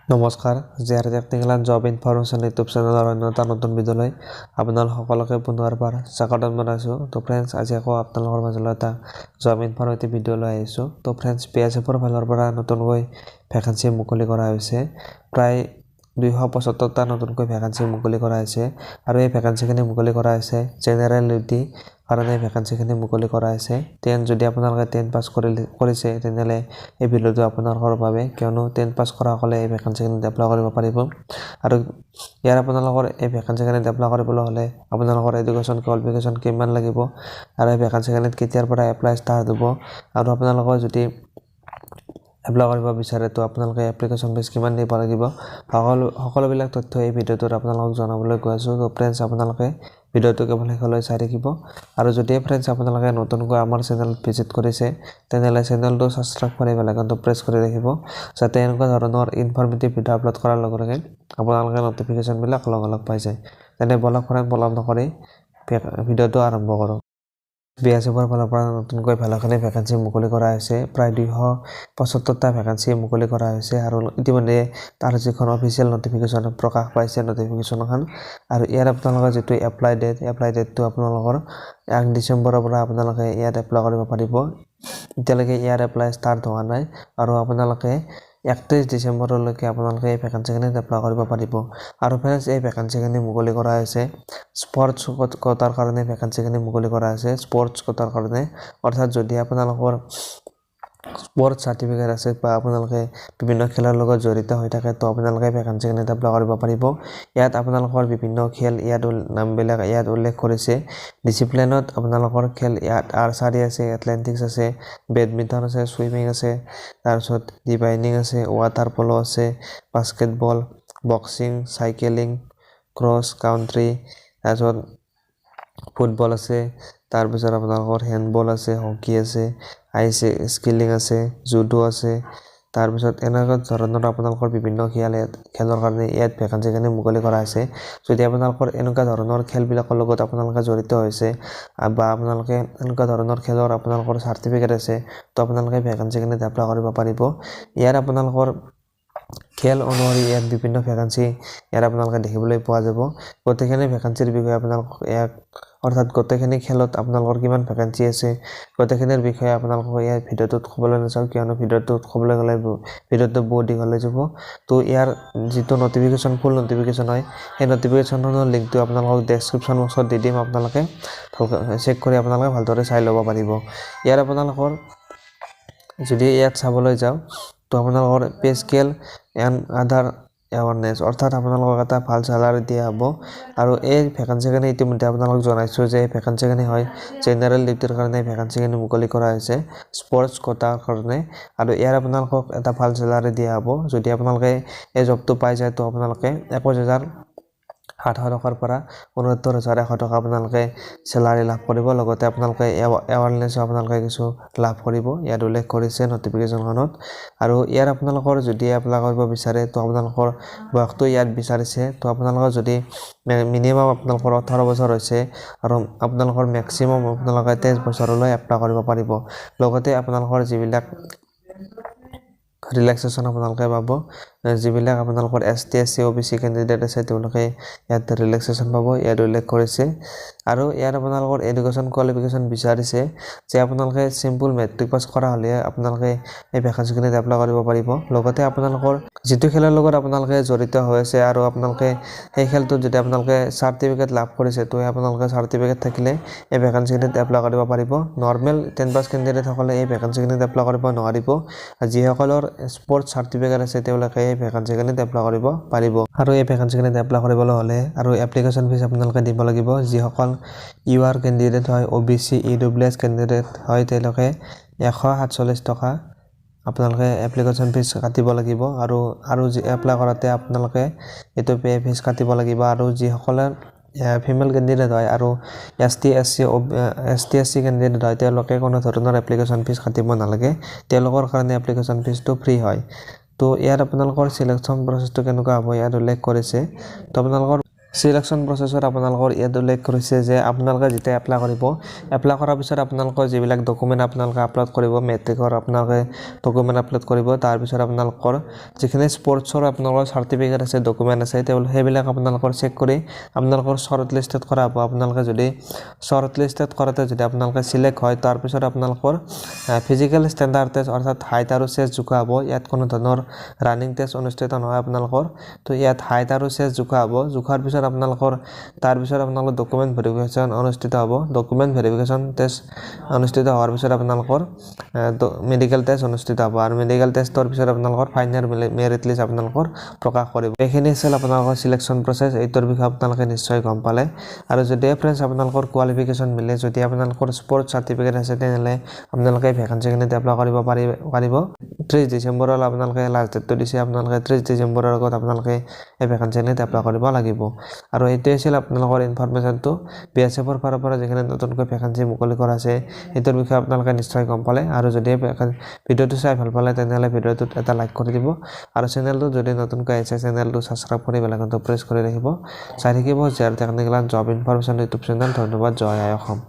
নমস্কাৰ জেআৰ technical job information YouTube চেনেলৰ অন্য এটা নতুন ভিডিঅ'লৈ আপোনালোক সকলোকে পুনৰবাৰ স্বাগতম জনাইছোঁ। তো ফ্ৰেণ্ডছ, আজি আকৌ আপোনালোকৰ মাজলৈ এটা জব ইনফৰমেটিভ ভিডিঅ' লৈ আহিছোঁ। তো ফ্ৰেণ্ডছ, PSFৰ ফালৰ পৰা নতুনকৈ ভেকেঞ্চি মুকলি কৰা হৈছে। প্ৰায় 275টা নতুনকৈ ভেকেঞ্চি মুকলি কৰা হৈছে আৰু এই ভেকেঞ্চিখিনি মুকলি কৰা হৈছে জেনেৰেল ডিউটি কাৰণে ভেকেঞ্চিখিনি মুকলি কৰা হৈছে। যদি আপোনালোকে 10 পাছ কৰিছে তেনেহ'লে এই ভিডিঅ'টো আপোনালোকৰ বাবে, কিয়নো 10 পাছ কৰাসকলে এই ভেকেঞ্চিখিনি এপ্লাই কৰিব পাৰিব। আৰু ইয়াৰ আপোনালোকৰ এই ভেকেঞ্চিখিনি এপ্লাই কৰিবলৈ হ'লে আপোনালোকৰ এডুকেশ্যন কোৱালিফিকেশ্যন কিমান লাগিব আৰু এই ভেকেঞ্চিখিনিত কেতিয়াৰ পৰা এপ্লাই ষ্টাৰ্ট হ'ব আৰু আপোনালোকৰ যদি এপ্লাই কৰিব বিচাৰে তো আপোনালোকে এপ্লিকেশ্যন ফিজ কিমান দিব লাগিব, সকলোবিলাক তথ্য এই ভিডিঅ'টোত আপোনালোকক জনাবলৈ গৈ আছোঁ। তো ফ্ৰেণ্ডছ, আপোনালোকে ভিডিঅ'টো কেৱল শেষলৈ চাই থাকিব। আৰু যদি ফ্ৰেণ্ডছ আপোনালোকে নতুনকৈ আমাৰ চেনেলত ভিজিট কৰিছে তেনেহ'লে চেনেলটো ছাবস্ক্ৰাইব কৰি বেল আইকনটো প্ৰেছ কৰি ৰাখিব, যাতে এনেকুৱা ধৰণৰ ইনফৰমেটিভ ভিডিঅ' আপলোড কৰাৰ লগে লগে আপোনালোকে নটিফিকেশ্যনবিলাক লগ পাই যায়। তেনে বলক ফ্ৰেণ্ড, পলম নকৰি ভিডিঅ'টো আৰম্ভ কৰোঁ। PSFৰ ফালৰ পৰা নতুনকৈ ভালেখিনি ভেকেঞ্চি মুকলি কৰা হৈছে। প্ৰায় 275টা ভেকেঞ্চি মুকলি কৰা হৈছে আৰু ইতিমধ্যে তাৰ যিখন অফিচিয়েল নটিফিকেশ্যন প্ৰকাশ পাইছে নটিফিকেশ্যনখন। আৰু ইয়াৰ আপোনালোকৰ যিটো এপ্লাই ডেটটো আপোনালোকৰ 1 ডিচেম্বৰৰ পৰা আপোনালোকে ইয়াত এপ্লাই কৰিব পাৰিব। এতিয়ালৈকে ইয়াৰ এপ্লাই ষ্টাৰ্ট হোৱা নাই আৰু আপোনালোকে 31 ডিচেম্বৰলৈকে আপোনালোকে এই ভেকেঞ্চিখিনি এপ্লাই কৰিব পাৰিব। আৰু ফ্ৰেণ্ডছ, এই ভেকেঞ্চিখিনি মুকলি কৰা হৈছে স্পৰ্টছ কোটাৰ কাৰণে ভেকেঞ্চিখিনি মুকলি কৰা হৈছে। স্পৰ্টছ কোটাৰ কাৰণে, অৰ্থাৎ যদি আপোনালোকৰ স্পৰ্টছ চাৰ্টিফিকেট আছে বা আপোনালোকে বিভিন্ন খেলৰ লগত জড়িত হৈ থাকে তো আপোনালোকে ভেকেঞ্চিখিনি এপ্লাই কৰিব পাৰিব। ইয়াত আপোনালোকৰ বিভিন্ন খেল নামবিলাক ইয়াত উল্লেখ কৰিছে। ডিচিপ্লিনত আপোনালোকৰ খেল ইয়াত আৰ্চাৰী আছে, এথলেটিক্স আছে, বেডমিণ্টন আছে, ছুইমিং আছে, তাৰপিছত ডিভাইনিং আছে, ৱাটাৰ পল' আছে, basketball, boxing, cycling, cross country, তাৰপিছত ফুটবল আছে, তাৰপিছত আপোনালোকৰ হেণ্ডবল আছে, হকী আছে, আইচ স্কিলিং আছে, জুডো আছে। তাৰপিছত এনেকুৱা ধৰণৰ আপোনালোকৰ বিভিন্ন খেলৰ কাৰণে ইয়াত ভেকেঞ্চিখিনি মুকলি কৰা হৈছে। যদি আপোনালোকৰ এনেকুৱা ধৰণৰ খেলবিলাকৰ লগত আপোনালোকে জড়িত হৈছে বা আপোনালোকে এনেকুৱা ধৰণৰ খেলৰ আপোনালোকৰ চাৰ্টিফিকেট আছে তো আপোনালোকে ভেকেঞ্চিখিনি এপ্লাই কৰিব পাৰিব। ইয়াৰ আপোনালোকৰ খেল অনুসৰি ইয়াত বিভিন্ন ভেকেঞ্চি ইয়াত আপোনালোকে দেখিবলৈ পোৱা যাব। গোটেইখিনি ভেকেঞ্চিৰ বিষয়ে আপোনালোকক অৰ্থাৎ গোটেইখিনি খেলত আপোনালোকৰ কিমান ভেকেঞ্চি আছে গোটেইখিনিৰ বিষয়ে আপোনালোকক ইয়াৰ ভিডিঅ'টোত ক'বলৈ নাযাওঁ, কিয়নো ভিডিঅ'টোত ক'বলৈ গ'লে ভিডিঅ'টো বহুত দীঘল হৈ যাব। তো ইয়াৰ যিটো ফুল নটিফিকেশ্যন হয় সেই নটিফিকেশ্যনৰ লিংকটো আপোনালোকক ডেছক্ৰিপশ্যন বক্সত দি দিম, আপোনালোকে ভালকৈ চেক কৰি আপোনালোকে ভালদৰে চাই ল'ব পাৰিব। ইয়াৰ আপোনালোকৰ যদি ইয়াত চাবলৈ যাওঁ তো আপোনালোকৰ pay scale and other awareness, অৰ্থাৎ আপোনালোকক এটা ভাল চেলাৰী দিয়া হ'ব। আৰু এই ভেকেঞ্চিখিনি ইতিমধ্যে আপোনালোকক জনাইছোঁ যে এই ভেকেঞ্চিখিনি হয় জেনেৰেল ডিউটিৰ কাৰণে ভেকেঞ্চিখিনি মুকলি কৰা হৈছে স্পৰ্টছ কোটাৰ কাৰণে। আৰু ইয়াৰ আপোনালোকক এটা ভাল চেলাৰী দিয়া হ'ব। যদি আপোনালোকে এই জবটো পাই যায় তো আপোনালোকে 21,700 টকাৰ পৰা 69,100 টকা আপোনালোকে চেলাৰী লাভ কৰিব। লগতে আপোনালোকে এৱাৰনেছো আপোনালোকে কিছু লাভ কৰিব, ইয়াত উল্লেখ কৰিছে নটিফিকেশ্যনখনত। আৰু ইয়াৰ আপোনালোকৰ যদি এপ্লাই কৰিব বিচাৰে তো আপোনালোকৰ বয়সটো ইয়াত বিচাৰিছে। তো আপোনালোকৰ যদি মিনিমাম আপোনালোকৰ 18 বছৰ হৈছে আৰু আপোনালোকৰ মেক্সিমাম আপোনালোকে 23 বছৰলৈ এপ্লাই কৰিব পাৰিব। লগতে আপোনালোকৰ যিবিলাক ৰিলেক্সেশ্যন আপোনালোকে পাব, যিবিলাক আপোনালোকৰ ST SC OBC কেণ্ডিডেট আছে তেওঁলোকে ইয়াত ৰিলেক্সেশ্যন পাব, ইয়াত উল্লেখ কৰিছে। আৰু ইয়াত আপোনালোকৰ এডুকেশ্যন কোৱালিফিকেশ্যন বিচাৰিছে যে আপোনালোকে চিম্পুল মেট্ৰিক পাছ কৰা হ'লে আপোনালোকে এই ভেকেঞ্চিখিনিত এপ্লাই কৰিব পাৰিব। লগতে আপোনালোকৰ যিটো খেলৰ লগত আপোনালোকে জড়িত হৈ আছে আৰু আপোনালোকে সেই খেলটোত যদি আপোনালোকে চাৰ্টিফিকেট লাভ কৰিছে তো আপোনালোকে চাৰ্টিফিকেট থাকিলে এই ভেকেঞ্চিখিনিত এপ্লাই কৰিব পাৰিব। নৰ্মেল 10 পাছ কেণ্ডিডেটসকলে এই ভেকেঞ্চিখিনিত এপ্লাই কৰিব নোৱাৰিব। যিসকলৰ স্পৰ্টছ চাৰ্টিফিকেট আছে তেওঁলোকে এই ভেকেঞ্চিখিনিত এপ্লাই কৰিব পাৰিব। আৰু এই ভেকেঞ্চিখিনিত এপ্লাই কৰিবলৈ হ'লে আৰু এপ্লিকেশ্যন ফিজ আপোনালোকে দিব লাগিব। যিসকল UR কেণ্ডিডেট হয়, OBC EWS কেণ্ডিডেট হয় তেওঁলোকে 147 টকা আপোনালোকে এপ্লিকেশ্যন ফিজ কাটিব লাগিব। আৰু যি এপ্লাই কৰাতে আপোনালোকে এইটো পে ফিজ কাটিব লাগিব। আৰু যিসকলে ফিমেল কেণ্ডিডেট হয় আৰু ST SC কেণ্ডিডেট হয় তেওঁলোকে কোনো ধৰণৰ এপ্লিকেশ্যন ফিজ কাটিব নালাগে, তেওঁলোকৰ কাৰণে এপ্লিকেশ্যন ফিজটো ফ্ৰী হয়। তো ইয়াত আপোনালোকৰ চিলেকশ্যন প্ৰচেছটো কেনেকুৱা হ'ব ইয়াত উল্লেখ কৰিছে। তো আপোনালোকৰ সিলেকশন প্ৰচেছত আপোনালোকৰ ইয়াত উল্লেখ কৰিছে যে আপোনালোকে যেতিয়া এপ্লাই কৰিব এপ্লাই কৰাৰ পিছত আপোনালোকৰ যিবিলাক ডকুমেণ্ট আপোনালোকে আপলোড কৰিব মেট্ৰিকৰ আপোনালোকে ডকুমেণ্ট আপলোড কৰিব তাৰপিছত আপোনালোকৰ যিখিনি স্পৰ্টছৰ আপোনালোকৰ চাৰ্টিফিকেট আছে ডকুমেণ্ট আছে সেইবিলাক আপোনালোকৰ চেক কৰি আপোনালোকৰ শ্বৰ্ট লিষ্টেড কৰা হ'ব আপোনালোকে যদি শ্বৰ্ট লিষ্টেড কৰাতে যদি আপোনালোকে সিলেক্ট হয় তাৰপিছত আপোনালোকৰ ফিজিকেল ষ্টেণ্ডাৰ্ড টেষ্ট অৰ্থাৎ হাইট আৰু চেষ্ট জোখা হ'ব ইয়াত কোনো ধৰণৰ ৰানিং টেষ্ট অনুষ্ঠিত নহয় আপোনালোকৰ তো ইয়াত হাইট আৰু চেষ্ট জোখা হ'ব জোখাৰ পিছত আপোনালোকৰ তাৰপিছত আপোনালোকৰ ডকুমেণ্ট ভেৰিফিকেশ্যন অনুষ্ঠিত হ'ব ডকুমেণ্ট ভেৰিফিকেশ্যন টেষ্ট অনুষ্ঠিত হোৱাৰ পিছত আপোনালোকৰ মেডিকেল টেষ্ট অনুষ্ঠিত হ'ব আৰু মেডিকেল টেষ্টৰ পিছত আপোনালোকৰ ফাইনেল মেৰিট লিষ্ট আপোনালোকৰ প্ৰকাশ কৰিব এইখিনি আছিল আপোনালোকৰ সিলেকশ্যন প্ৰচেছ এইটোৰ বিষয়ে আপোনালোকে নিশ্চয় গম পালে আৰু যদি ফ্ৰেণ্ডছ আপোনালোকৰ কোৱালিফিকেশ্যন মিলে যদি আপোনালোকৰ স্পৰ্টছ চাৰ্টিফিকেট আছে তেনেহ'লে আপোনালোকে ভেকেঞ্চিখিনিত এপ্লাই কৰিব পাৰিব 30 ডিচেম্বৰলৈ আপোনালোকে লাষ্ট ডেটটো দিছে আপোনালোকে 30 ডিচেম্বৰৰ আগত আপোনালোকে এই ভেকেঞ্চিখিনিত এপ্লাই কৰিব লাগিব আৰু এইটোৱে আছিল আপোনালোকৰ ইনফৰমেশ্যনটো BSFৰ ফালৰ পৰা যিখিনি নতুনকৈ ভেকেঞ্চি মুকলি কৰা আছে এইটোৰ বিষয়ে আপোনালোকে নিশ্চয় গম পালে আৰু যদি ভিডিঅ'টো চাই ভাল পালে তেনেহ'লে ভিডিঅ'টোত এটা লাইক কৰি দিব আৰু চেনেলটো যদি নতুনকৈ আহিছে চেনেলটো ছাবস্ক্ৰাইব কৰি বেল আইকনটো প্ৰেছ কৰি ৰাখিব চাই থাকিব JR technical and job information YouTube channel ধন্যবাদ জয় আই অসম